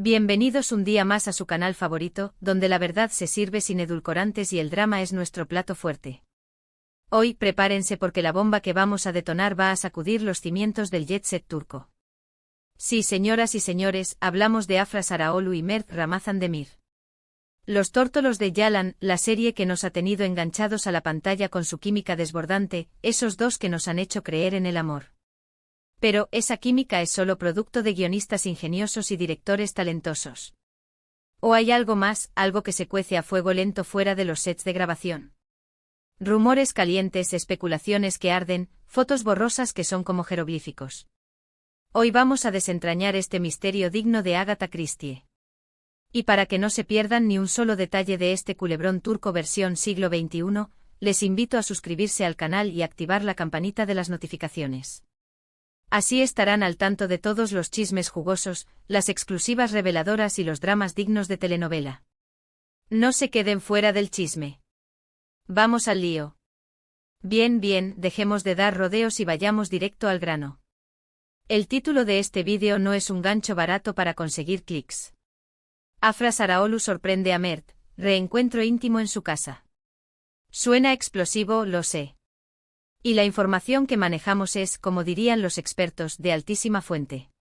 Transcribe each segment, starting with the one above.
Bienvenidos un día más a su canal favorito, donde la verdad se sirve sin edulcorantes y el drama es nuestro plato fuerte. Hoy prepárense porque la bomba que vamos a detonar va a sacudir los cimientos del jet set turco. Sí, señoras y señores, hablamos de Afra Sarıoğlu y Mert Ramazan-Demir. Los tórtolos de Yalan, la serie que nos ha tenido enganchados a la pantalla con su química desbordante, esos dos que nos han hecho creer en el amor. Pero, esa química es solo producto de guionistas ingeniosos y directores talentosos. ¿O hay algo más, algo que se cuece a fuego lento fuera de los sets de grabación? Rumores calientes, especulaciones que arden, fotos borrosas que son como jeroglíficos. Hoy vamos a desentrañar este misterio digno de Agatha Christie. Y para que no se pierdan ni un solo detalle de este culebrón turco versión siglo XXI, les invito a suscribirse al canal y activar la campanita de las notificaciones. Así estarán al tanto de todos los chismes jugosos, las exclusivas reveladoras y los dramas dignos de telenovela. No se queden fuera del chisme. Vamos al lío. Bien, dejemos de dar rodeos y vayamos directo al grano. El título de este vídeo no es un gancho barato para conseguir clics. Afra Sarıoğlu sorprende a Mert, reencuentro íntimo en su casa. Suena explosivo, lo sé. Y la información que manejamos es, como dirían los expertos, de altísima fuente.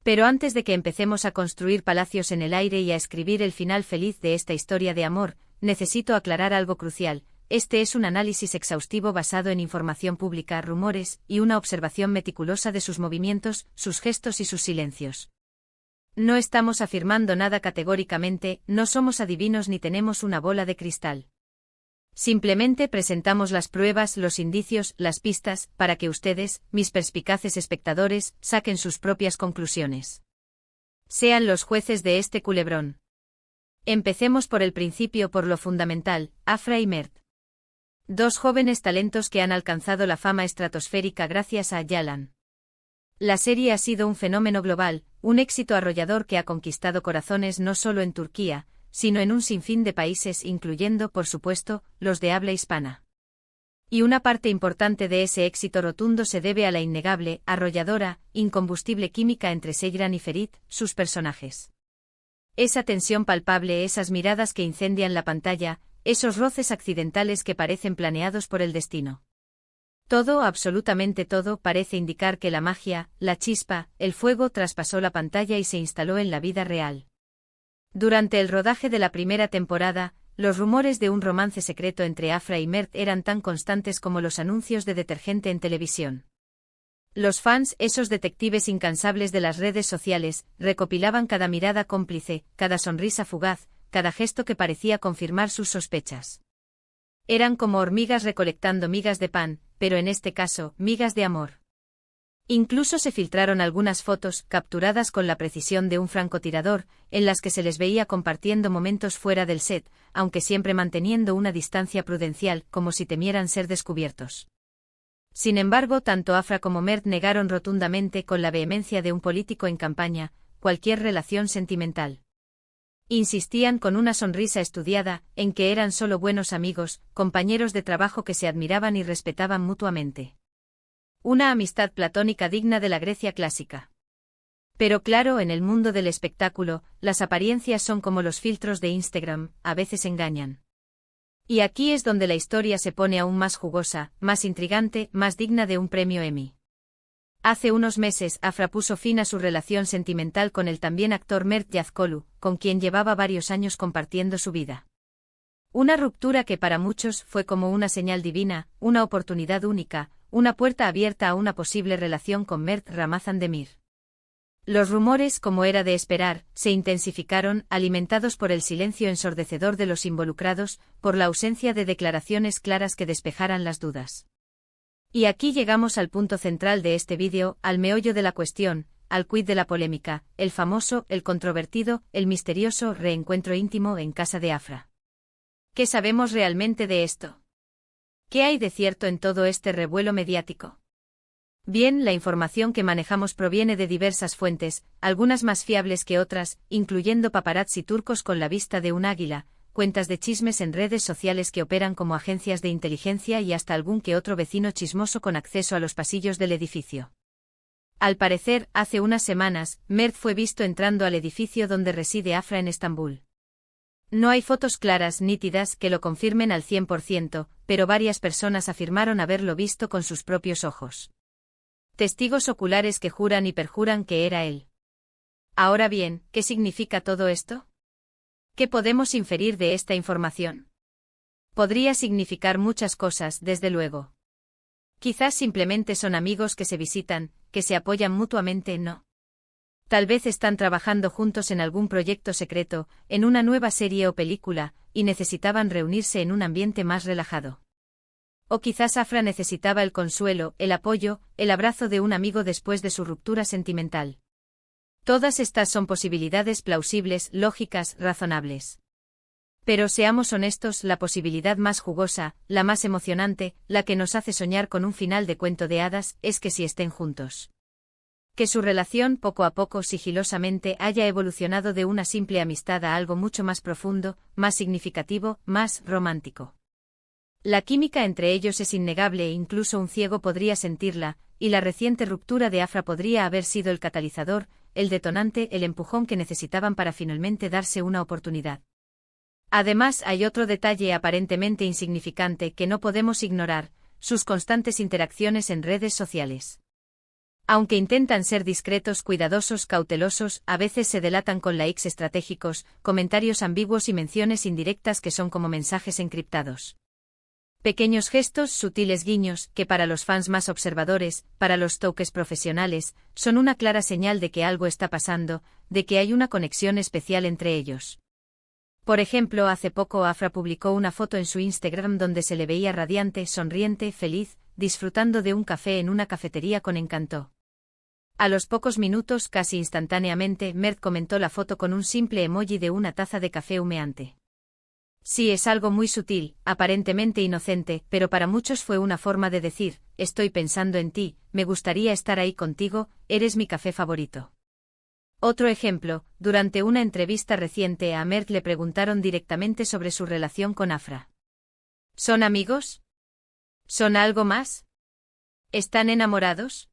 Pero antes de que empecemos a construir palacios en el aire y a escribir el final feliz de esta historia de amor, necesito aclarar algo crucial. Este es un análisis exhaustivo basado en información pública, rumores, y una observación meticulosa de sus movimientos, sus gestos y sus silencios. No estamos afirmando nada categóricamente, no somos adivinos ni tenemos una bola de cristal. Simplemente presentamos las pruebas, los indicios, las pistas, para que ustedes, mis perspicaces espectadores, saquen sus propias conclusiones. Sean los jueces de este culebrón. Empecemos por el principio, por lo fundamental, Afra y Mert. Dos jóvenes talentos que han alcanzado la fama estratosférica gracias a Yalan. La serie ha sido un fenómeno global, un éxito arrollador que ha conquistado corazones no solo en Turquía, sino en un sinfín de países incluyendo, por supuesto, los de habla hispana. Y una parte importante de ese éxito rotundo se debe a la innegable, arrolladora, incombustible química entre Seyran y Ferit, sus personajes. Esa tensión palpable, esas miradas que incendian la pantalla, esos roces accidentales que parecen planeados por el destino. Todo, absolutamente todo, parece indicar que la magia, la chispa, el fuego traspasó la pantalla y se instaló en la vida real. Durante el rodaje de la primera temporada, los rumores de un romance secreto entre Afra y Mert eran tan constantes como los anuncios de detergente en televisión. Los fans, esos detectives incansables de las redes sociales, recopilaban cada mirada cómplice, cada sonrisa fugaz, cada gesto que parecía confirmar sus sospechas. Eran como hormigas recolectando migas de pan, pero en este caso, migas de amor. Incluso se filtraron algunas fotos, capturadas con la precisión de un francotirador, en las que se les veía compartiendo momentos fuera del set, aunque siempre manteniendo una distancia prudencial, como si temieran ser descubiertos. Sin embargo, tanto Afra como Mert negaron rotundamente, con la vehemencia de un político en campaña, cualquier relación sentimental. Insistían con una sonrisa estudiada, en que eran solo buenos amigos, compañeros de trabajo que se admiraban y respetaban mutuamente. Una amistad platónica digna de la Grecia clásica. Pero claro, en el mundo del espectáculo, las apariencias son como los filtros de Instagram, a veces engañan. Y aquí es donde la historia se pone aún más jugosa, más intrigante, más digna de un premio Emmy. Hace unos meses, Afra puso fin a su relación sentimental con el también actor Mert Yazıcıoğlu, con quien llevaba varios años compartiendo su vida. Una ruptura que para muchos fue como una señal divina, una oportunidad única, una puerta abierta a una posible relación con Mert Ramazan-Demir. Los rumores, como era de esperar, se intensificaron, alimentados por el silencio ensordecedor de los involucrados, por la ausencia de declaraciones claras que despejaran las dudas. Y aquí llegamos al punto central de este vídeo, al meollo de la cuestión, al quid de la polémica, el famoso, el controvertido, el misterioso reencuentro íntimo en casa de Afra. ¿Qué sabemos realmente de esto? ¿Qué hay de cierto en todo este revuelo mediático? Bien, la información que manejamos proviene de diversas fuentes, algunas más fiables que otras, incluyendo paparazzi turcos con la vista de un águila, cuentas de chismes en redes sociales que operan como agencias de inteligencia y hasta algún que otro vecino chismoso con acceso a los pasillos del edificio. Al parecer, hace unas semanas, Mert fue visto entrando al edificio donde reside Afra en Estambul. No hay fotos claras, nítidas, que lo confirmen al 100%, pero varias personas afirmaron haberlo visto con sus propios ojos. Testigos oculares que juran y perjuran que era él. Ahora bien, ¿qué significa todo esto? ¿Qué podemos inferir de esta información? Podría significar muchas cosas, desde luego. Quizás simplemente son amigos que se visitan, que se apoyan mutuamente, ¿no? Tal vez están trabajando juntos en algún proyecto secreto, en una nueva serie o película, y necesitaban reunirse en un ambiente más relajado. O quizás Afra necesitaba el consuelo, el apoyo, el abrazo de un amigo después de su ruptura sentimental. Todas estas son posibilidades plausibles, lógicas, razonables. Pero seamos honestos, la posibilidad más jugosa, la más emocionante, la que nos hace soñar con un final de cuento de hadas, es que sí estén juntos. Que su relación poco a poco sigilosamente haya evolucionado de una simple amistad a algo mucho más profundo, más significativo, más romántico. La química entre ellos es innegable e incluso un ciego podría sentirla, y la reciente ruptura de Afra podría haber sido el catalizador, el detonante, el empujón que necesitaban para finalmente darse una oportunidad. Además, hay otro detalle aparentemente insignificante que no podemos ignorar, sus constantes interacciones en redes sociales. Aunque intentan ser discretos, cuidadosos, cautelosos, a veces se delatan con likes estratégicos, comentarios ambiguos y menciones indirectas que son como mensajes encriptados. Pequeños gestos, sutiles guiños, que para los fans más observadores, para los toques profesionales, son una clara señal de que algo está pasando, de que hay una conexión especial entre ellos. Por ejemplo, hace poco Afra publicó una foto en su Instagram donde se le veía radiante, sonriente, feliz, disfrutando de un café en una cafetería con Encanto. A los pocos minutos, casi instantáneamente, Mert comentó la foto con un simple emoji de una taza de café humeante. Sí, es algo muy sutil, aparentemente inocente, pero para muchos fue una forma de decir, estoy pensando en ti, me gustaría estar ahí contigo, eres mi café favorito. Otro ejemplo, durante una entrevista reciente a Mert le preguntaron directamente sobre su relación con Afra. ¿Son amigos? ¿Son algo más? ¿Están enamorados?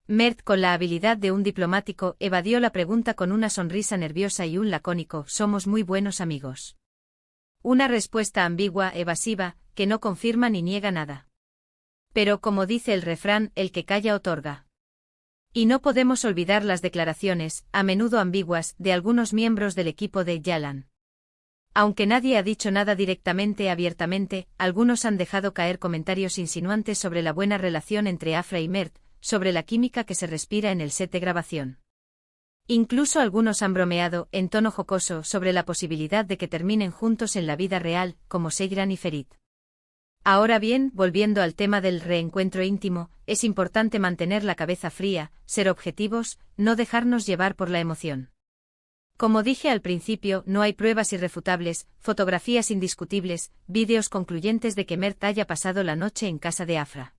Mert, con la habilidad de un diplomático, evadió la pregunta con una sonrisa nerviosa y un lacónico, somos muy buenos amigos. Una respuesta ambigua, evasiva, que no confirma ni niega nada. Pero como dice el refrán, el que calla otorga. Y no podemos olvidar las declaraciones, a menudo ambiguas, de algunos miembros del equipo de Yalan. Aunque nadie ha dicho nada directamente abiertamente, algunos han dejado caer comentarios insinuantes sobre la buena relación entre Afra y Mert, sobre la química que se respira en el set de grabación. Incluso algunos han bromeado, en tono jocoso, sobre la posibilidad de que terminen juntos en la vida real, como Seyran y Ferit. Ahora bien, volviendo al tema del reencuentro íntimo, es importante mantener la cabeza fría, ser objetivos, no dejarnos llevar por la emoción. Como dije al principio, no hay pruebas irrefutables, fotografías indiscutibles, vídeos concluyentes de que Mert haya pasado la noche en casa de Afra.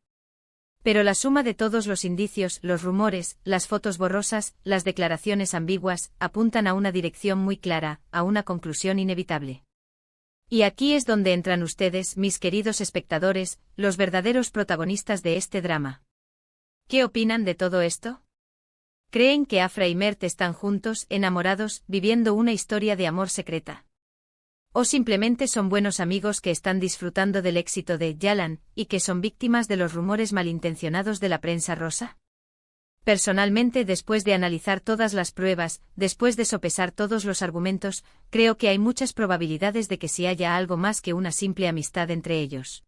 Pero la suma de todos los indicios, los rumores, las fotos borrosas, las declaraciones ambiguas, apuntan a una dirección muy clara, a una conclusión inevitable. Y aquí es donde entran ustedes, mis queridos espectadores, los verdaderos protagonistas de este drama. ¿Qué opinan de todo esto? ¿Creen que Afra y Mert están juntos, enamorados, viviendo una historia de amor secreta? ¿O simplemente son buenos amigos que están disfrutando del éxito de Yalan, y que son víctimas de los rumores malintencionados de la prensa rosa? Personalmente, después de analizar todas las pruebas, después de sopesar todos los argumentos, creo que hay muchas probabilidades de que sí haya algo más que una simple amistad entre ellos.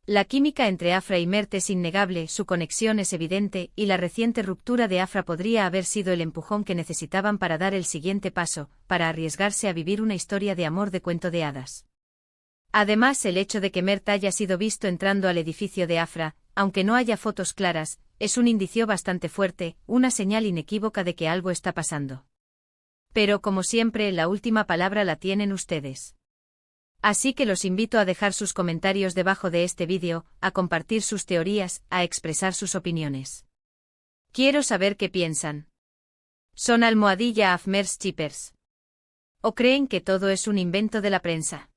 La química entre Afra y Mert es innegable, su conexión es evidente, y la reciente ruptura de Afra podría haber sido el empujón que necesitaban para dar el siguiente paso, para arriesgarse a vivir una historia de amor de cuento de hadas. Además, el hecho de que Mert haya sido visto entrando al edificio de Afra, aunque no haya fotos claras, es un indicio bastante fuerte, una señal inequívoca de que algo está pasando. Pero como siempre, la última palabra la tienen ustedes. Así que los invito a dejar sus comentarios debajo de este vídeo, a compartir sus teorías, a expresar sus opiniones. Quiero saber qué piensan. ¿Son almohadilla Afmers Chippers? ¿O creen que todo es un invento de la prensa?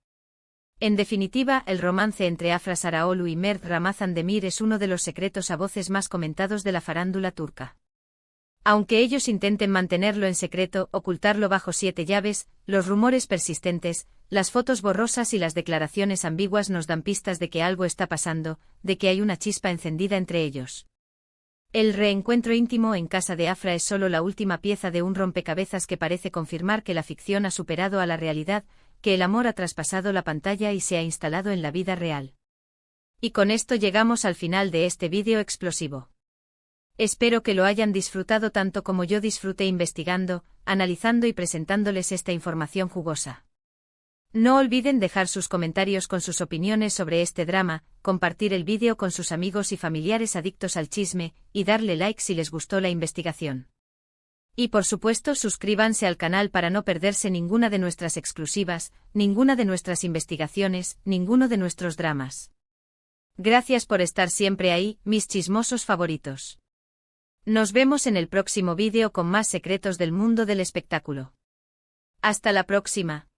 En definitiva, el romance entre Afra Sarıoğlu y Mert Ramazan Demir es uno de los secretos a voces más comentados de la farándula turca. Aunque ellos intenten mantenerlo en secreto, ocultarlo bajo 7 llaves, los rumores persistentes, las fotos borrosas y las declaraciones ambiguas nos dan pistas de que algo está pasando, de que hay una chispa encendida entre ellos. El reencuentro íntimo en casa de Afra es solo la última pieza de un rompecabezas que parece confirmar que la ficción ha superado a la realidad, que el amor ha traspasado la pantalla y se ha instalado en la vida real. Y con esto llegamos al final de este vídeo explosivo. Espero que lo hayan disfrutado tanto como yo disfruté investigando, analizando y presentándoles esta información jugosa. No olviden dejar sus comentarios con sus opiniones sobre este drama, compartir el vídeo con sus amigos y familiares adictos al chisme, y darle like si les gustó la investigación. Y por supuesto suscríbanse al canal para no perderse ninguna de nuestras exclusivas, ninguna de nuestras investigaciones, ninguno de nuestros dramas. Gracias por estar siempre ahí, mis chismosos favoritos. Nos vemos en el próximo vídeo con más secretos del mundo del espectáculo. Hasta la próxima.